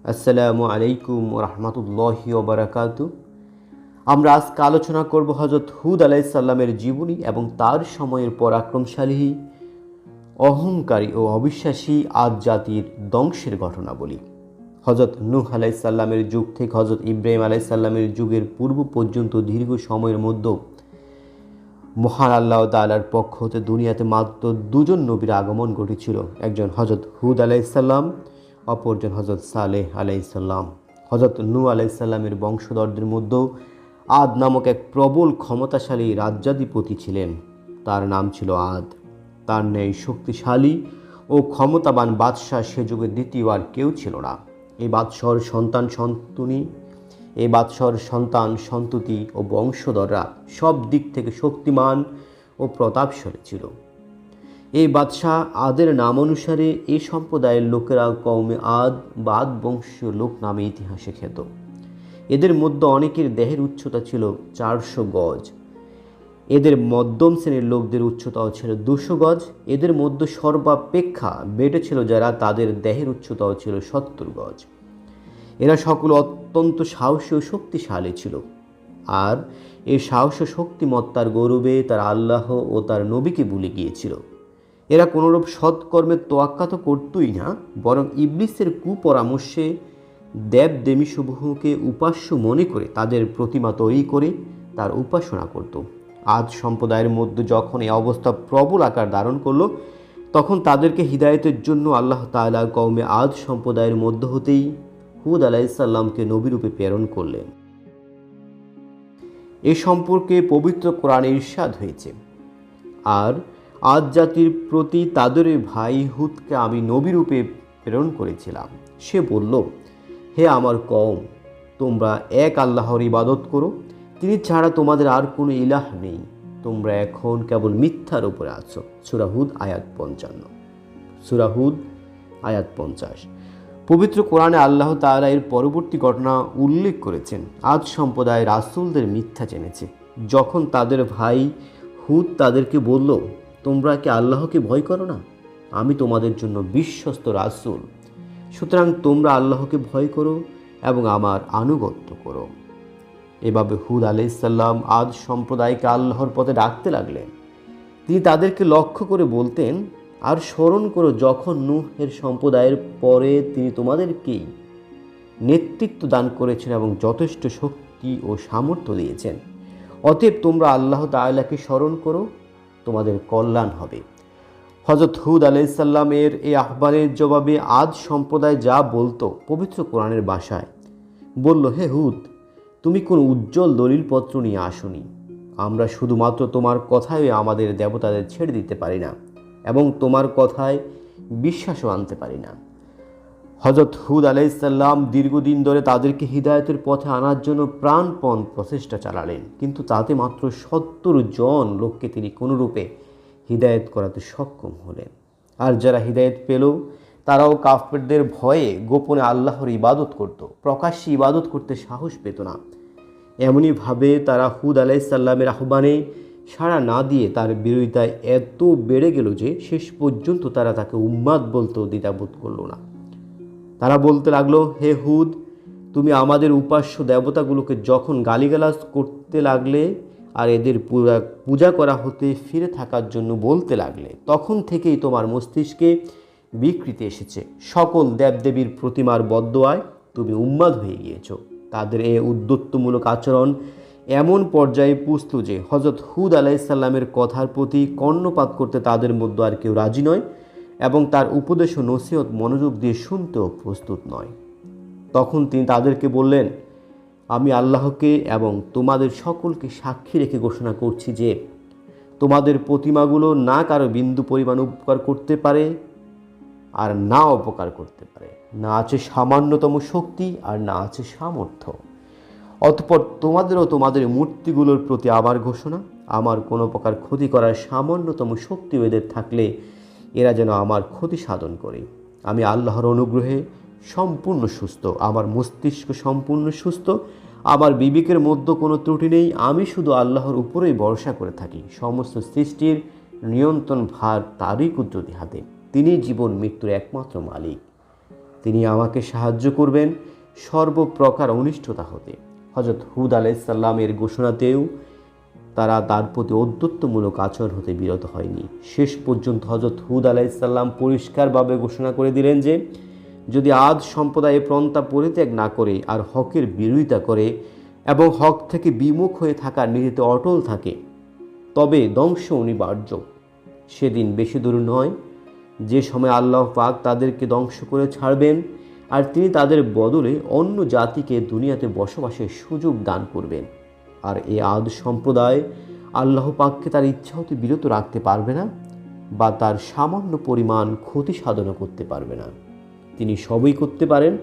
আসসালামু আলাইকুম রহমতুল্লাহি ওয়া বারাকাতু। আমরা আজকে আলোচনা করব হযরত হুদ আলাইহিস সালামের জীবনী এবং তার সময়ের পরাক্রমশালী, অহংকারী ও অবিশ্বাসী আদ জাতির ধ্বংসের ঘটনাবলী। হযরত নূহ আলাইহিস সালামের যুগ থেকে হযরত ইব্রাহিম আলাইহিস সালামের যুগের পূর্ব পর্যন্ত দীর্ঘ সময়ের মধ্যে মহান আল্লাহ তাআলার পক্ষ হতে দুনিয়াতে মাত্র দুজন নবীর আগমন ঘটেছিল। একজন হযরত হুদ আলাইহিস সালাম, অপরজন হযরত সালেহ আলাইহিস সালাম। হযরত নূহ আলাইহিস সালামের বংশধরদের মধ্যেও আদ নামক এক প্রবল ক্ষমতাশালী রাজ্যাধিপতি ছিলেন। তার নাম ছিল আদ। তার ন্যায় শক্তিশালী ও ক্ষমতাবান বাদশাহ সে যুগে দ্বিতীয় আর কেউ ছিল না। এই বাদশাহর সন্তান সন্ততি ও বংশধররা সব দিক থেকে শক্তিমান ও প্রতাপশালী ছিল। এই বাদশাহ আদের নাম অনুসারে এই সম্প্রদায়ের লোকেরা কওমে আদ বা আদ বংশীয় লোক নামে ইতিহাসে খ্যাত। এদের মধ্যে অনেকের দেহের উচ্চতা ছিল 400 গজ। এদের মধ্যম শ্রেণীর লোকদের উচ্চতাও ছিল 200 গজ। এদের মধ্যে সর্বাপেক্ষা বেটে ছিল যারা, তাদের দেহের উচ্চতাও ছিল 70 গজ। এরা সকলে অত্যন্ত সাহসী ও শক্তিশালী ছিল। আর এই সাহস ও শক্তিমত্তার গৌরবে তারা আল্লাহ ও তার নবীকে ভুলে গিয়েছিল। এরা কোনোরূপ সৎকর্মের তোয়াক্কা তো করতই না, বরং ইবলিসের কুপরামর্শে দেবদেবীসমূহকে উপাস্য মনে করে তাদের প্রতিমা তৈরি করে তার উপাসনা করত। আদ সম্প্রদায়ের মধ্যে যখন এই অবস্থা প্রবল আকার ধারণ করলো, তখন তাদেরকে হিদায়তের জন্য আল্লাহ তাআলা কওমে আদ সম্প্রদায়ের মধ্য হতেই হুদ আলাইহিস সালামকে নবীরূপে প্রেরণ করলেন। এ সম্পর্কে পবিত্র কোরআনে ইরশাদ হয়েছে, আর আদ জাতির প্রতি তাদের ভাই হুদকে আমি নবীরূপে প্রেরণ করেছিলাম। সে বলল, হে আমার কওম, তোমরা এক আল্লাহর ইবাদত করো, তিনি ছাড়া তোমাদের আর কোনো ইলাহ নেই। তোমরা এখন কেবল মিথ্যার উপরে আছো। সূরা হুদ আয়াত 50। পবিত্র কোরআনে আল্লাহ তাআলা এর পরবর্তী ঘটনা উল্লেখ করেছেন। আদ সম্প্রদায় রাসূলদের মিথ্যা জেনেছে। যখন তাদের ভাই হুদ তাদেরকে বলল, তোমরা কি আল্লাহকে ভয় করো না? আমি তোমাদের জন্য বিশ্বস্ত রাসূল, সুতরাং তোমরা আল্লাহকে ভয় করো এবং আমার আনুগত্য করো। এভাবে হুদ আলাইহিস সালাম আদ সম্প্রদায়কে আল্লাহর পথে ডাকতে লাগলেন। তিনি তাদেরকে লক্ষ্য করে বলতেন, আর স্মরণ করো যখন নূহ এর সম্প্রদায়ের পরে তিনি তোমাদেরকেই নেতৃত্ব দান করেছেন এবং যথেষ্ট শক্তি ও সামর্থ্য দিয়েছেন। অতএব তোমরা আল্লাহ তাআলাকে স্মরণ করো, তোমাদের কল্যাণ হবে। হযরত হুদ আলাইহিস সালামের এই আহ্বানের জবাবে আদ সম্প্রদায় যা বলতো পবিত্র কোরআনের ভাষায় বলল, হে হুদ, তুমি কোন উজ্জ্বল দলিলপত্র নিয়ে আসোনি। আমরা শুধুমাত্র তোমার কথায় আমাদের দেবতাদের ছেড়ে দিতে পারি না এবং তোমার কথায় বিশ্বাসও আনতে পারি না। হযরত হুদ আলাইহিস সালাম দীর্ঘদিন ধরে তাদেরকে হিদায়াতের পথে আনার জন্য প্রাণপণ প্রচেষ্টা চালালেন, কিন্তু তাতে মাত্র 70 জন লোককে তিনি কোনোরূপে হিদায়াত করাতে সক্ষম হলেন। আর যারা হিদায়াত পেল, তারাও কাফেরদের ভয়ে গোপনে আল্লাহর ইবাদত করত, প্রকাশ্যে ইবাদত করতে সাহস পেত না। এমনইভাবে তারা হুদ আলাইহিস সালামের আহ্বানে সাড়া না দিয়ে তার বিরোধিতায় এত বেড়ে গেল যে শেষ পর্যন্ত তারা তাকে উম্মাদ বলতেও দ্বিধাবোধ করল না। তারা বলতে লাগলো, হে হুদ, তুমি আমাদের উপাস্য দেবতাগুলোকে যখন গালিগালাজ করতে লাগলে আর এদের পূজা করা হতে ফিরে থাকার জন্য বলতে লাগলে, তখন থেকেই তোমার মস্তিষ্কে বিকৃতি এসেছে। সকল দেবদেবীর প্রতিমার বদদোয়ায় তুমি উন্মাদ হয়ে গিয়েছ। তাদের এই উদ্যত্তমূলক আচরণ এমন পর্যায়ে পুষত যে হযরত হুদ আলাইহিস সালামের কথার প্রতি কর্ণপাত করতে তাদের মধ্যে আর কেউ রাজি নয় এবং তার উপদেশ ও নসিহত মনোযোগ দিয়ে শুনতেও প্রস্তুত নয়। তখন তিনি তাদেরকে বললেন, আমি আল্লাহকে এবং তোমাদের সকলকে সাক্ষী রেখে ঘোষণা করছি যে তোমাদের প্রতিমাগুলো না কারো বিন্দু পরিমাণ উপকার করতে পারে আর না অপকার করতে পারে, না আছে সামান্যতম শক্তি আর না আছে সামর্থ্য। অতঃপর তোমাদেরও তোমাদের মূর্তিগুলোর প্রতি আমার ঘোষণা, আমার কোনো প্রকার ক্ষতি করার সামান্যতম শক্তি এদের থাকলে এরা যেন আমার ক্ষতি সাধন করে। আমি আল্লাহর অনুগ্রহে সম্পূর্ণ সুস্থ, আমার মস্তিষ্ক সম্পূর্ণ সুস্থ, আমার বিবেকের মধ্যে কোনো ত্রুটি নেই। আমি শুধু আল্লাহর উপরেই ভরসা করে থাকি। সমস্ত সৃষ্টির নিয়ন্ত্রণ ভার তারই কুদরতি হাতে। তিনি জীবন মৃত্যুর একমাত্র মালিক। তিনি আমাকে সাহায্য করবেন সর্বপ্রকার অনিষ্টতা হতে। হযরত হুদ আলাইহিসসালামের ঘোষণাতেও তারা তার প্রতি ঔদ্ধত্যমূলক আচরণ হতে বিরত হয়নি। শেষ পর্যন্ত হযরত হুদ আলাইহিসসালাম পরিষ্কারভাবে ঘোষণা করে দিলেন যে যদি আদ সম্প্রদায় পন্থা পরিত্যাগ না করে আর হকের বিরোধিতা করে এবং হক থেকে বিমুখ হয়ে থাকার নীতিতে অটল থাকে তবে ধ্বংস অনিবার্য। সেদিন বেশি দূর নয় যে সময় আল্লাহ পাক তাদেরকে ধ্বংস করে ছাড়বেন আর তিনি তাদের বদলে অন্য জাতিকে দুনিয়াতে বসবাসের সুযোগ দান করবেন। আর এই আদ সম্প্রদায় আল্লাহ পাককে তার ইচ্ছা হতে বিরত রাখতে পারবে না বা তার সামান্য পরিমাণ ক্ষতি সাধনা করতে পারবে না। তিনি সবই করতে পারেন,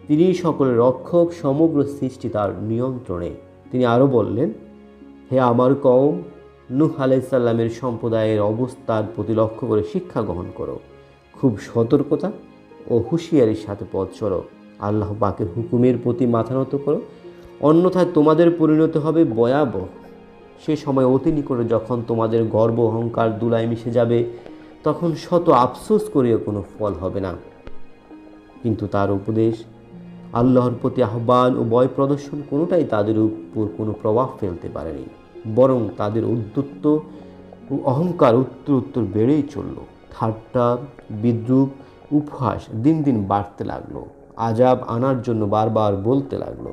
তিনি সকলের রক্ষক, সমগ্র সৃষ্টি তার নিয়ন্ত্রণে। তিনি আরও বললেন, হে আমার কওম, নূহ আলাইহিসসালামের সম্প্রদায়ের অবস্থার প্রতি লক্ষ্য করে শিক্ষা গ্রহণ করো, খুব সতর্কতা ও হুঁশিয়ারির সাথে পথ চলো, আল্লাহ পাকের হুকুমের প্রতি মাথা নত করো, অন্যথায় তোমাদের পরিণত হবে ভয়াবহ। সে সময় অতি নিকটে যখন তোমাদের গর্ব অহংকার ধুলায় মিশে যাবে তখন শত আফসোস করেও কোনো ফল হবে না। কিন্তু তার উপদেশ, আল্লাহর প্রতি আহ্বান ও ভয় প্রদর্শন কোনোটাই তাদের উপর কোনো প্রভাব ফেলতে পারেনি, বরং তাদের উদ্ধত্ত ও অহংকার উত্তর বেড়েই চলল। ঠাট্টা, বিদ্রূপ, উপহাস দিন দিন বাড়তে লাগলো, আযাব আনার জন্য বারবার বলতে লাগলো।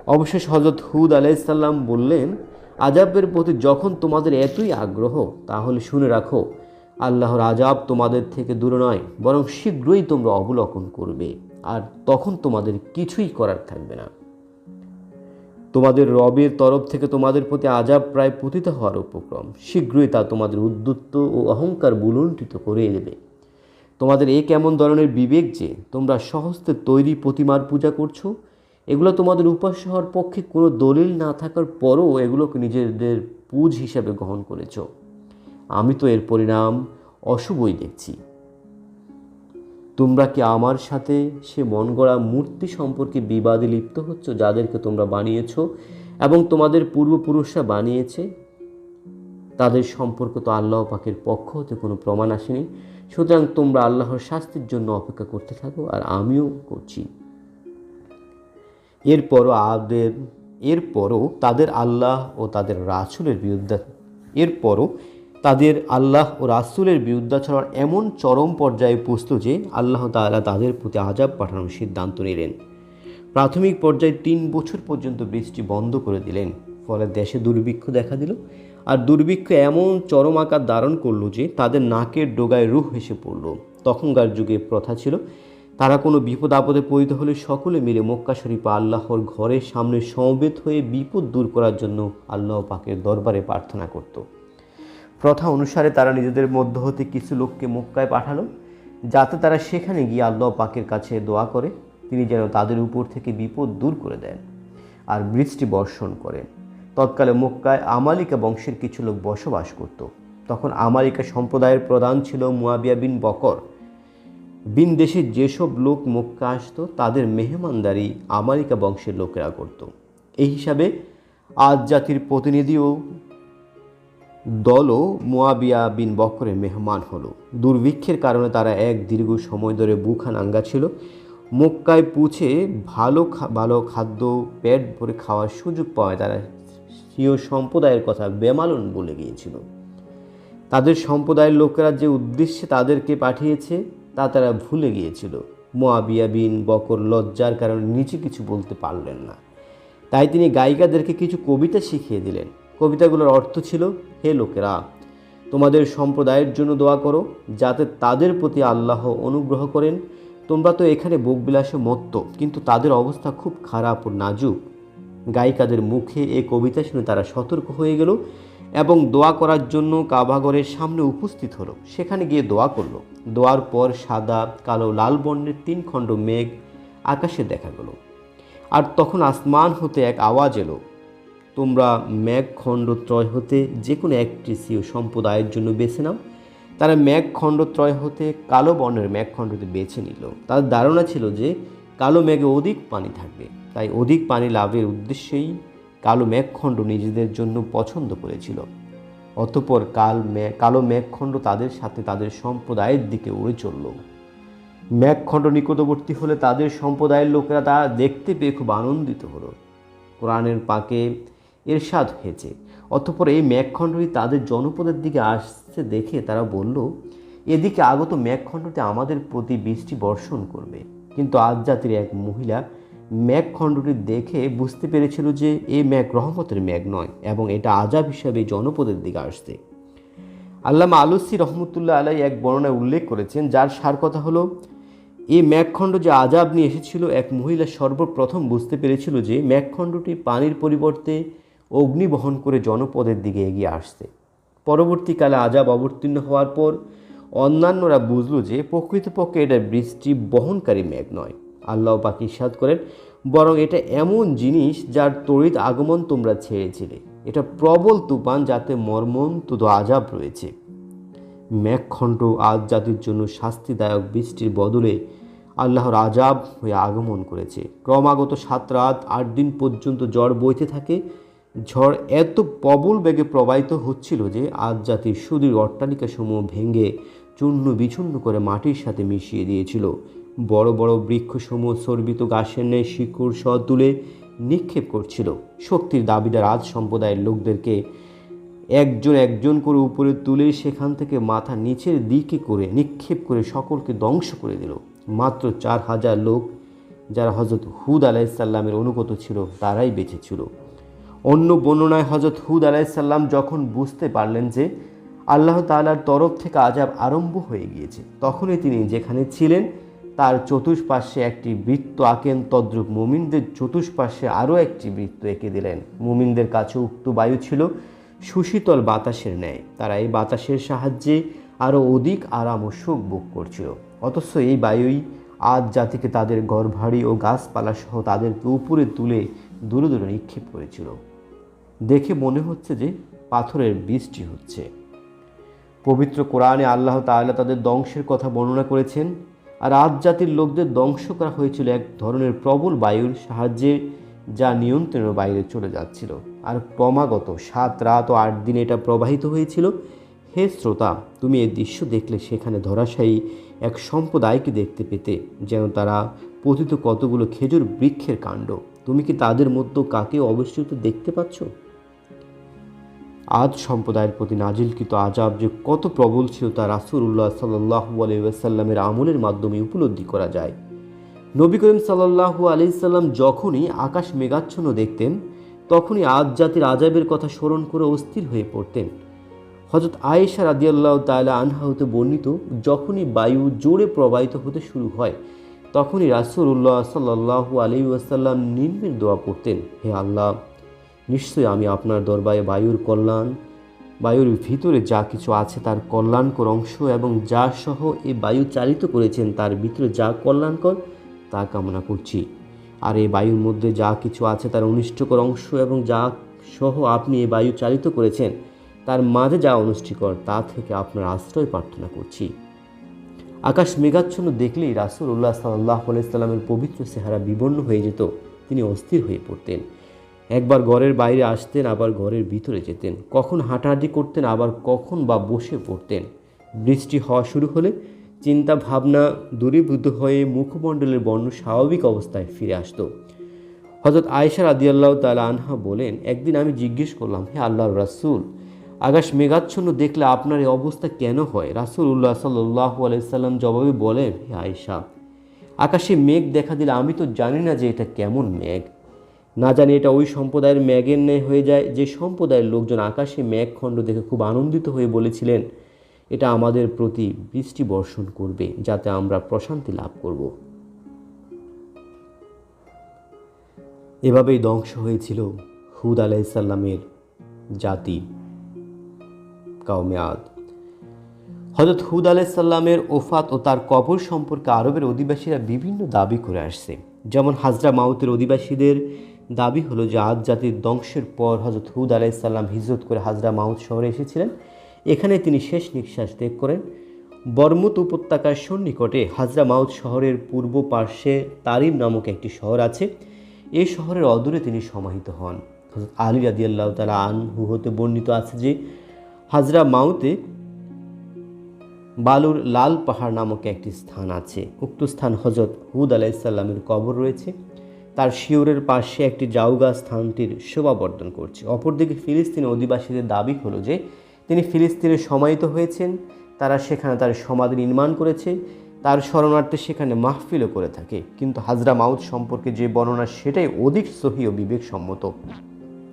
অবশেষে হযরত হুদ আলাইহিসসালাম বললেন, আযাবের প্রতি যখন তোমাদের এতই আগ্রহ তাহলে শুনে রাখো, আল্লাহর আযাব তোমাদের থেকে দূরে নয়, বরং শীঘ্রই তোমরা অবলোকন করবে আর তখন তোমাদের কিছুই করার থাকবে না। তোমাদের রবের তরফ থেকে তোমাদের প্রতি আযাব প্রায় পতিত হওয়ার উপক্রম, শীঘ্রই তা তোমাদের উদ্ধত্ত ও অহংকার বুলুণ্ঠিত করে দেবে। তোমাদের এ কেমন ধরনের বিবেক যে তোমরা সহস্তে তৈরি প্রতিমার পূজা করছো? এগুলো তোমাদের উপাস্য হওয়ার পক্ষে কোনো দলিল না থাকার পরও এগুলোকে নিজেদের পুজ হিসাবে গ্রহণ করেছ। আমি তো এর পরিণাম অশুভই দেখছি। তোমরা কি আমার সাথে সে মন গড়া মূর্তি সম্পর্কে বিবাদে লিপ্ত হচ্ছ যাদেরকে তোমরা বানিয়েছ এবং তোমাদের পূর্বপুরুষরা বানিয়েছে? তাদের সম্পর্ক তো আল্লাহ পাকের পক্ষ হতে কোনো প্রমাণ আসেনি। সুতরাং তোমরা আল্লাহর শাস্তির জন্য অপেক্ষা করতে থাকো, আর আমিও করছি। এরপরও তাদের আল্লাহ ও রাসূলের বিরুদ্ধাচরণ এমন চরম পর্যায়ে পৌঁছল যে আল্লাহ তাআলা তাদের প্রতি আযাব পাঠানোর সিদ্ধান্ত নিলেন। প্রাথমিক পর্যায়ে 3 বছর পর্যন্ত বৃষ্টি বন্ধ করে দিলেন। ফলে দেশে দুর্ভিক্ষ দেখা দিল, আর দুর্ভিক্ষ এমন চরম আকার ধারণ করল যে তাদের নাকের ডগায় রূহ এসে পড়ল। তখনকার যুগে প্রথা ছিল, তারা কোনো বিপদ আপদে পতিত হলে সকলে মিলে মক্কা শরীফে আল্লাহর ঘরের সামনে সমবেত হয়ে বিপদ দূর করার জন্য আল্লাহ পাকের দরবারে প্রার্থনা করত। প্রথা অনুসারে তারা নিজেদের মধ্য হতে কিছু লোককে মক্কায় পাঠালো, যাতে তারা সেখানে গিয়ে আল্লাহ পাকের কাছে দোয়া করে তিনি যেন তাদের উপর থেকে বিপদ দূর করে দেন আর বৃষ্টি বর্ষণ করেন। তৎকালে মক্কায় আমালিকা বংশের কিছু লোক বসবাস করত। তখন আমালিকা সম্প্রদায়ের প্রধান ছিল মুয়াবিয়া বিন বকর। বিন দেশের যেসব লোক মক্কা আসত তাদের মেহমানদারি আমালিকা বংশের লোকেরা করত। এই হিসাবে আদ জাতির প্রতিনিধি ও দলও মুয়াবিয়া বিন বকরের মেহমান হলো। দুর্ভিক্ষের কারণে তারা এক দীর্ঘ সময় ধরে বুখা নাঙ্গা ছিল। মক্কায় পৌঁছে ভালো খাদ্য পেট ভরে খাওয়ার সুযোগ পাওয়ায় তারা স্বীয় সম্প্রদায়ের কথা বেমালুন বলে গিয়েছিল। তাদের সম্প্রদায়ের লোকেরা যে উদ্দেশ্যে তাদেরকে পাঠিয়েছে তা তারা ভুলে গিয়েছিল। মুয়াবিয়া বিন বকর লজ্জার কারণে নিচে কিছু বলতে পারলেন না, তাই তিনি গায়িকাদেরকে কিছু কবিতা শিখিয়ে দিলেন। কবিতাগুলোর অর্থ ছিল, হে লোকেরা, তোমাদের সম্প্রদায়ের জন্য দোয়া করো যাতে তাদের প্রতি আল্লাহ অনুগ্রহ করেন। তোমরা তো এখানে ভোগবিলাসে মত্ত, কিন্তু তাদের অবস্থা খুব খারাপ ও নাজুক। গায়িকাদের মুখে এই কবিতা শুনে তারা সতর্ক হয়ে গেল এবং দোয়া করার জন্য কাবাঘরের সামনে উপস্থিত হলো। সেখানে গিয়ে দোয়া করলো। দোয়ার পর সাদা, কালো, লাল বর্ণের 3 খণ্ড মেঘ আকাশে দেখা গেল। আর তখন আসমান হতে এক আওয়াজ এলো, তোমরা মেঘখণ্ডত্রয় হতে যে কোনো একটি স্বীয় সম্প্রদায়ের জন্য বেছে নাও। তারা মেঘখণ্ডত্রয় হতে কালো বর্ণের মেঘখণ্ডটি বেছে নিল। তাদের ধারণা ছিল যে কালো মেঘে অধিক পানি থাকবে, তাই অধিক পানি লাভের উদ্দেশ্যেই কালো মেঘখণ্ড নিজেদের জন্য পছন্দ করেছিল। অতঃপর কালো মেঘখণ্ড তাদের সাথে তাদের সম্প্রদায়ের দিকে উড়ে চলল। মেঘখণ্ড নিকটবর্তী হলে তাদের সম্প্রদায়ের লোকেরা তা দেখতে পেয়ে খুব আনন্দিত হলো। কোরআনের পাকে ইরশাদ হয়েছে, অতঃপর এই মেঘখণ্ডটি তাদের জনপদের দিকে আসছে দেখে তারা বলল, এদিকে আগত মেঘখণ্ডটি আমাদের প্রতি বৃষ্টি বর্ষণ করবে। কিন্তু আদ জাতির এক মহিলা মেঘখণ্ডটি দেখে বুঝতে পেরেছিল যে এই মেঘ রহমতের মেঘ নয় এবং এটা আযাব হিসাবে জনপদের দিকে আসছে। আল্লামা আলুসি রহমতুল্লাহ আলাই এক বর্ণনায় উল্লেখ করেছেন, যার সার কথা হলো, এই মেঘখণ্ড যে আযাব নিয়ে এসেছিল, এক মহিলা সর্বপ্রথম বুঝতে পেরেছিল যে মেঘখণ্ডটি পানির পরিবর্তে অগ্নি বহন করে জনপদের দিকে এগিয়ে আসছে। পরবর্তীকালে আযাব অবতীর্ণ হওয়ার পর অন্যান্যরা বুঝল যে প্রকৃতপক্ষে এটা বৃষ্টি বহনকারী মেঘ নয়। আল্লাহ পাক ইরশাদ করেন, বরং এটা এমন জিনিস যার তড়িৎ আগমন তোমরা ছেড়েছিলে। এটা প্রবল তুফান যাতে মর্মন্তুদ আযাব রয়েছে। মেঘখণ্ড আদ জাতির জন্য শাস্তিদায়ক বৃষ্টির বদলে আল্লাহর আযাব হয়ে আগমন করেছে। ক্রমাগত 7 রাত 8 দিন পর্যন্ত ঝড় বইতে থাকে। ঝড় এত প্রবল বেগে প্রবাহিত হচ্ছিল যে আদ জাতির সুদূর অট্টালিকাসমূহ ভেঙে চূর্ণ বিচূর্ণ করে মাটির সাথে মিশিয়ে দিয়েছিল। বড় বড় বৃক্ষসমূহ চর্বিত ঘাসের ন্যায় শিকড় সহ তুলে নিক্ষেপ করছিল। শক্তির দাবিদার আদ সম্প্রদায়ের লোকদেরকে একজন একজন করে উপরে তুলে সেখান থেকে মাথা নিচের দিকে করে নিক্ষেপ করে সকলকে ধ্বংস করে দিল। মাত্র 4000 লোক, যারা হযরত হুদ আলাইহিসসালামের অনুগত ছিল, তারাই বেঁচে ছিল। অন্য বর্ণনায় হযরত হুদ আলাইহিসসালাম যখন বুঝতে পারলেন যে আল্লাহ তাআলার তরফ থেকে আযাব আরম্ভ হয়ে গিয়েছে, তখনই তিনি যেখানে ছিলেন তার চতুষ্পার্শ্বে একটি বৃত্ত আঁকেন। তদ্রূপ মুমিনদের চতুষ্পার্শ্বে আরও একটি বৃত্ত এঁকে দিলেন। মুমিনদের কাছে উক্ত বায়ু ছিল সুশীতল বাতাসের ন্যায়। তারা এই বাতাসের সাহায্যে আরও অধিক আরাম ও সুখ ভোগ করছিল। অথচ এই বায়ুই আদ জাতিকে তাদের ঘরবাড়ি ও গাছপালা সহ তাদেরকে উপরে তুলে দূরে দূরে নিক্ষেপ করেছিল। দেখে মনে হচ্ছে যে পাথরের বৃষ্টি হচ্ছে। পবিত্র কোরআনে আল্লাহ তাআলা তাদের ধ্বংসের কথা বর্ণনা করেছেন। আর আদ জাতির লোকদের ধ্বংস করা হয়েছিল এক ধরনের প্রবল বায়ুর সাহায্যে, যা নিয়ন্ত্রণের বাইরে চলে যাচ্ছিল। আর ক্রমাগত 7 রাত ও 8 দিন এটা প্রবাহিত হয়েছিল। হে শ্রোতা, তুমি এই দৃশ্য দেখলে সেখানে ধরাশায়ী এক সম্প্রদায়কে দেখতে পেতে, যেন তারা পতিত কতগুলো খেজুর বৃক্ষের কাণ্ড। তুমি কি তাদের মধ্যে কাকে অবস্থিত দেখতে পাচ্ছ? আদ সম্প্রদায়ের প্রতি নাজিলকৃত আযাব যে কত প্রবল ছিল তা রাসূলুল্লাহ সাল্লাল্লাহু আলাইহি ওয়াসাল্লামের আমলের মাধ্যমে উপলব্ধি করা যায়। নবী করিম সাল্লাল্লাহু আলাইহি সাল্লাম যখনই আকাশ মেঘাচ্ছন্ন দেখতেন, তখনই আদ জাতির আযাবের কথা স্মরণ করে অস্থির হয়ে পড়তেন। হযরত আয়েশা রাদিয়াল্লাহু তাআলা আনহা হতে বর্ণিত, যখনই বায়ু জোরে প্রবাহিত হতে শুরু হয়, তখনই রাসূলুল্লাহ সাল্লাল্লাহু আলাইহি ওয়াসাল্লাম নির্ভীক দোয়া পড়তেন, হে আল্লাহ, নিশ্চয়ই আমি আপনার দরবারে বায়ুর ভিতরে যা কিছু আছে তার কল্যাণকর অংশ এবং যা সহ এই বায়ু চালিত করেছেন তার ভিতরে যা কল্যাণকর তা কামনা করছি। আর এই বায়ুর মধ্যে যা কিছু আছে তার অনিষ্টকর অংশ এবং যা সহ আপনি এই বায়ু চালিত করেছেন তার মাঝে যা অনিষ্টকর তা থেকে আপনার আশ্রয় প্রার্থনা করছি। আকাশ মেঘাচ্ছন্ন দেখলেই রাসূলুল্লাহ সাল্লাল্লাহু আলাইহি সাল্লামের পবিত্র চেহারা বিবর্ণ হয়ে যেত। তিনি অস্থির হয়ে পড়তেন। একবার ঘরের বাইরে আসতেন, আবার ঘরের ভিতরে যেতেন। কখন হাঁটাহাঁটি করতেন, আবার কখন বা বসে পড়তেন। বৃষ্টি হওয়া শুরু হলে চিন্তা ভাবনা দূরীভূত হয়ে মুখমণ্ডলের বর্ণ স্বাভাবিক অবস্থায় ফিরে আসত। হযরত আয়েশা রাদিয়াল্লাহু তাআলা আনহা বলেন, একদিন আমি জিজ্ঞেস করলাম, হে আল্লাহর রাসূল, আকাশ মেঘাচ্ছন্ন দেখলে আপনার এই অবস্থা কেন হয়? রাসূলুল্লাহ সাল্লাল্লাহু আলাইহি সাল্লাম জবাবে বলেন, হে আয়েশা, আকাশে মেঘ দেখা দিলে আমি তো জানি না যে এটা কেমন মেঘ। না জানি এটা ওই সম্প্রদায়ের মেঘের ন্যায় হয়ে যায় যে সম্প্রদায়ের লোকজন আকাশে মেঘখণ্ড দেখে খুব আনন্দিত হয়ে বলেছিলেন, এটা আমাদের প্রতি বৃষ্টি বর্ষণ করবে যাতে আমরা প্রশান্তি লাভ করব। এভাবেই ধ্বংস হয়েছিল হুদ আলাইহিস সালামের জাতি, কওমে আদ। হযরত হুদ আলাইহিস সালামের ওফাত ও তার কবর সম্পর্কে আরবের অধিবাসীরা বিভিন্ন দাবি করে আসছে। যেমন হাজরা মাউতের অধিবাসীদের দাবি হলো যে আদ জাতির ধ্বংসের পর হযরত হুদ আলাইহিস সালাম হিজরত করে হাজরা মাউত শহরে এসেছিলেন। এখানে তিনি শেষ নিঃশ্বাস ত্যাগ করেন। বরমুত উপত্যকার সন্নিকটে হাজরা মাউত শহরের পূর্ব পার্শ্বে তারিম নামক একটি শহর আছে। এই শহরের অদূরে তিনি সমাহিত হন। হযরত আলী রাদিয়াল্লাহু তাআলা আনহু হতে বর্ণিত আছে যে হাজরা মাউতে বালুর লাল পাহাড় নামক একটি স্থান আছে। উক্ত স্থান হজরত হুদ আলাইসাল্লামের কবর রয়েছে। তার শিয়রের পাশে একটি জাউগা স্থানটির শোভাবর্ধন করছে। অপরদিকে ফিলিস্তিনি অধিবাসীদের দাবি হলো যে তিনি ফিলিস্তিনে সমাহিত হয়েছেন, তারা সেখানে তার সমাধি নির্মাণ করেছে, তার শরণার্থে সেখানে মাহফিলও করে থাকে। কিন্তু হাজরা মাউত সম্পর্কে যে বর্ণনা সেটাই অধিক সহি ও বিবেকসম্মত,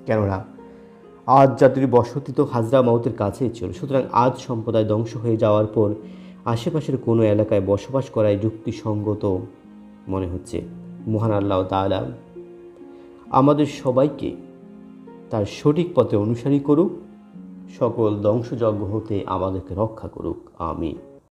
কেননা আদ জাতির বসতি তো হাজরা মাউতের কাছেই ছিল। সুতরাং আদ সম্প্রদায় ধ্বংস হয়ে যাওয়ার পর আশেপাশের কোনো এলাকায় বসবাস করাই যুক্তিসঙ্গত মনে হচ্ছে। মহান আল্লাহ তাআলা আমাদের সবাইকে তার সঠিক পথে অনুসারী করুক, সকল ধ্বংসযজ্ঞ হতে আমাদেরকে রক্ষা করুক। আমিন।